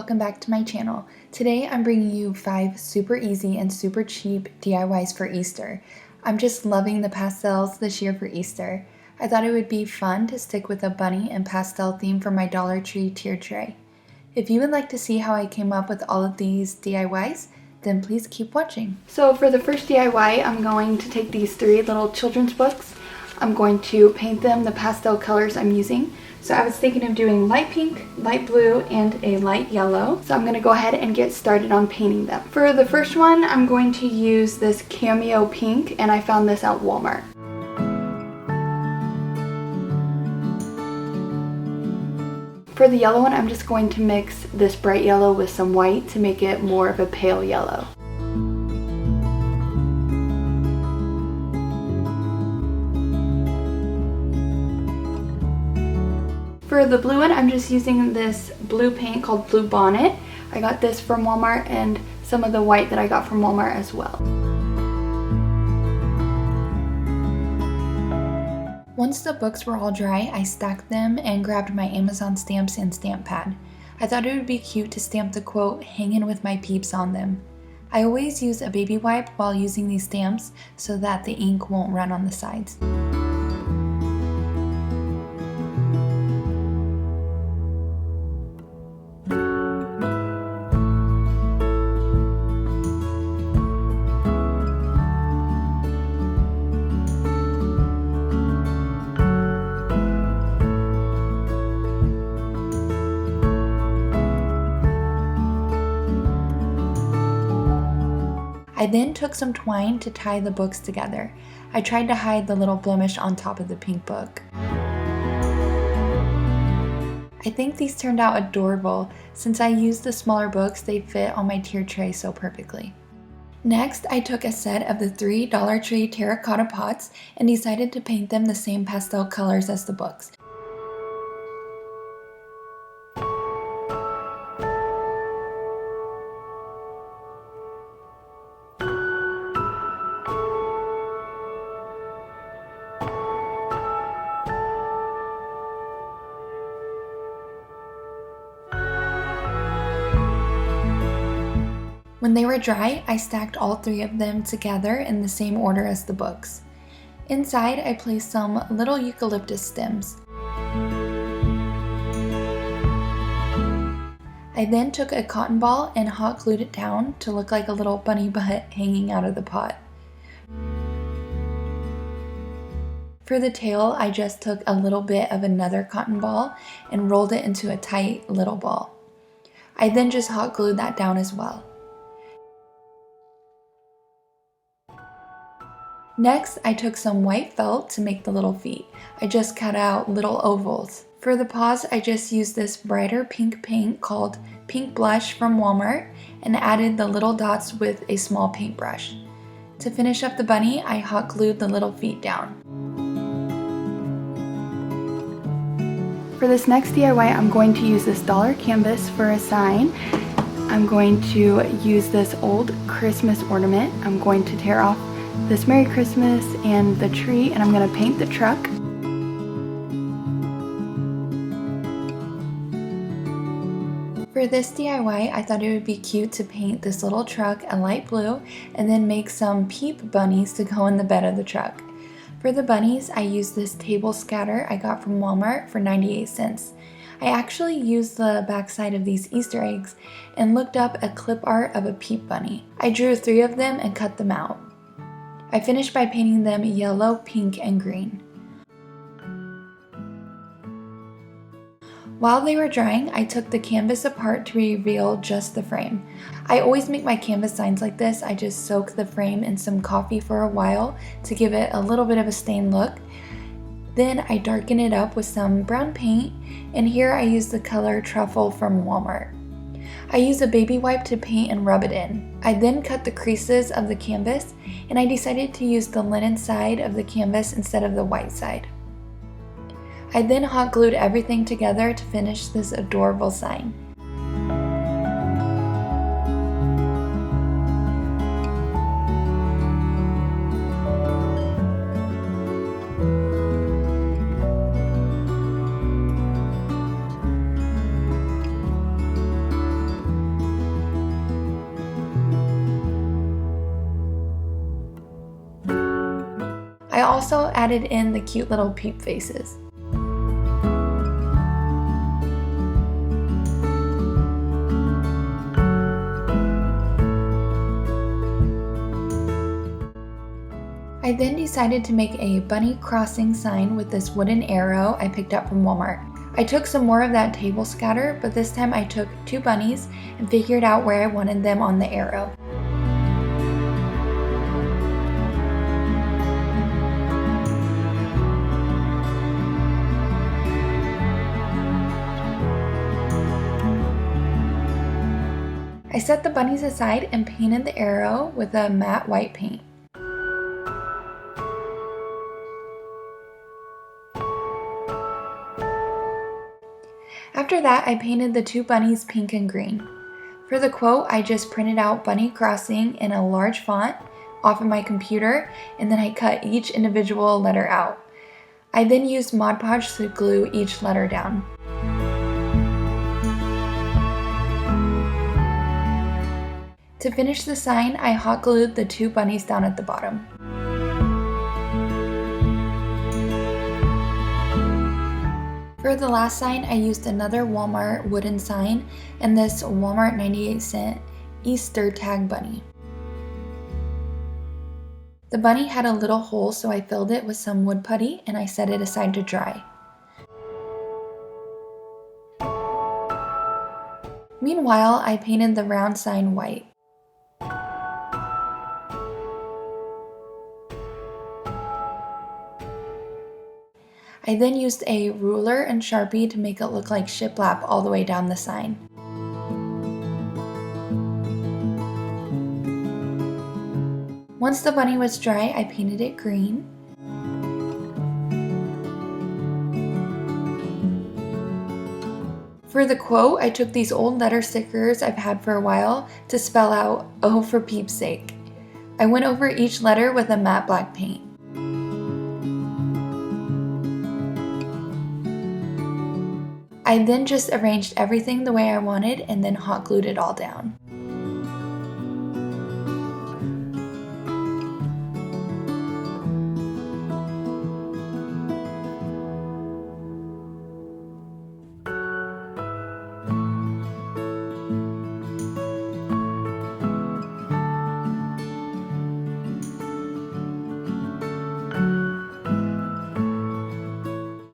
welcome back to my channel. Today I'm bringing you 5 super easy and super cheap DIYs for Easter. I'm just loving the pastels this year for Easter. I thought it would be fun to stick with a bunny and pastel theme for my Dollar Tree tier tray. If you would like to see how I came up with all of these DIYs, then please keep watching. So for the first DIY, I'm going to take these 3 little children's books. I'm going to paint them the pastel colors I'm using. So I was thinking of doing light pink, light blue, and a light yellow. So I'm going to go ahead and get started on painting them. For the first one, I'm going to use this cameo pink, and I found this at Walmart. For the yellow one, I'm just going to mix this bright yellow with some white to make it more of a pale yellow. For the blue one, I'm just using this blue paint called Blue Bonnet. I got this from Walmart, and some of the white that I got from Walmart as well. Once the books were all dry, I stacked them and grabbed my Amazon stamps and stamp pad. I thought it would be cute to stamp the quote, "Hangin' with my peeps" on them. I always use a baby wipe while using these stamps so that the ink won't run on the sides. I then took some twine to tie the books together. I tried to hide the little blemish on top of the pink book. I think these turned out adorable. Since I used the smaller books, they fit on my tier tray so perfectly. Next, I took a set of the 3 Dollar Tree terracotta pots and decided to paint them the same pastel colors as the books. When they were dry, I stacked all 3 of them together in the same order as the books. Inside, I placed some little eucalyptus stems. I then took a cotton ball and hot glued it down to look like a little bunny butt hanging out of the pot. For the tail, I just took a little bit of another cotton ball and rolled it into a tight little ball. I then just hot glued that down as well. Next, I took some white felt to make the little feet. I just cut out little ovals. For the paws, I just used this brighter pink paint called Pink Blush from Walmart and added the little dots with a small paintbrush. To finish up the bunny, I hot glued the little feet down. For this next DIY, I'm going to use this dollar canvas for a sign. I'm going to use this old Christmas ornament. I'm going to tear off this Merry Christmas and the tree, and I'm going to paint the truck. For this DIY, I thought it would be cute to paint this little truck a light blue and then make some peep bunnies to go in the bed of the truck. For the bunnies, I used this table scatter I got from Walmart for 98 cents. I actually used the backside of these Easter eggs and looked up a clip art of a peep bunny. I drew 3 of them and cut them out. I finished by painting them yellow, pink, and green. While they were drying, I took the canvas apart to reveal just the frame. I always make my canvas signs like this. I just soak the frame in some coffee for a while to give it a little bit of a stained look. Then I darken it up with some brown paint, and here I use the color Truffle from Walmart. I use a baby wipe to paint and rub it in. I then cut the creases of the canvas, and I decided to use the linen side of the canvas instead of the white side. I then hot glued everything together to finish this adorable sign. I also added in the cute little peep faces. I then decided to make a bunny crossing sign with this wooden arrow I picked up from Walmart. I took some more of that table scatter, but this time I took 2 bunnies and figured out where I wanted them on the arrow. I set the bunnies aside and painted the arrow with a matte white paint. After that, I painted the 2 bunnies pink and green. For the quote, I just printed out Bunny Crossing in a large font off of my computer, and then I cut each individual letter out. I then used Mod Podge to glue each letter down. To finish the sign, I hot glued the 2 bunnies down at the bottom. For the last sign, I used another Walmart wooden sign and this Walmart 98-cent Easter tag bunny. The bunny had a little hole, so I filled it with some wood putty and I set it aside to dry. Meanwhile, I painted the round sign white. I then used a ruler and Sharpie to make it look like shiplap all the way down the sign. Once the bunny was dry, I painted it green. For the quote, I took these old letter stickers I've had for a while to spell out, "Oh, for peep's sake." I went over each letter with a matte black paint. I then just arranged everything the way I wanted and then hot glued it all down.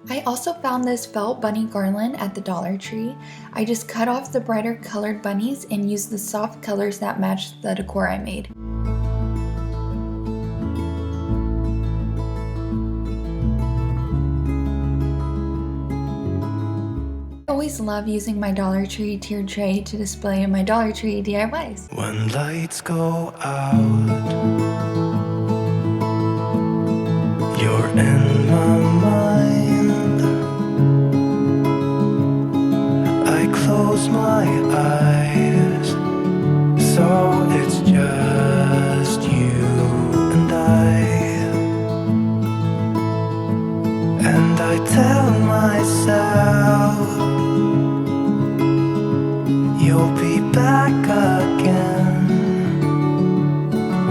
I also found this felt bunny garland at the Dollar Tree. I just cut off the brighter colored bunnies and used the soft colors that matched the decor I made. I always love using my Dollar Tree tiered tray to display my Dollar Tree DIYs. When lights go out, you're in my mind. I close my eyes, so it's just you and I tell myself you'll be back again.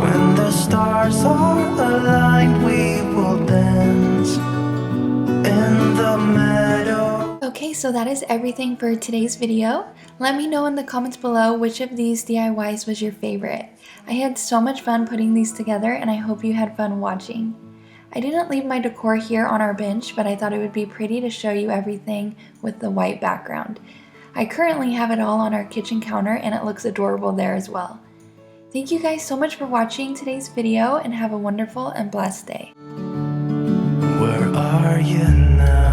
When the stars are aligned, we will dance in the meadow. Okay, so that is everything for today's video. Let me know in the comments below which of these DIYs was your favorite. I had so much fun putting these together and I hope you had fun watching. I didn't leave my decor here on our bench, but I thought it would be pretty to show you everything with the white background. I currently have it all on our kitchen counter and it looks adorable there as well. Thank you guys so much for watching today's video and have a wonderful and blessed day. Where are you now?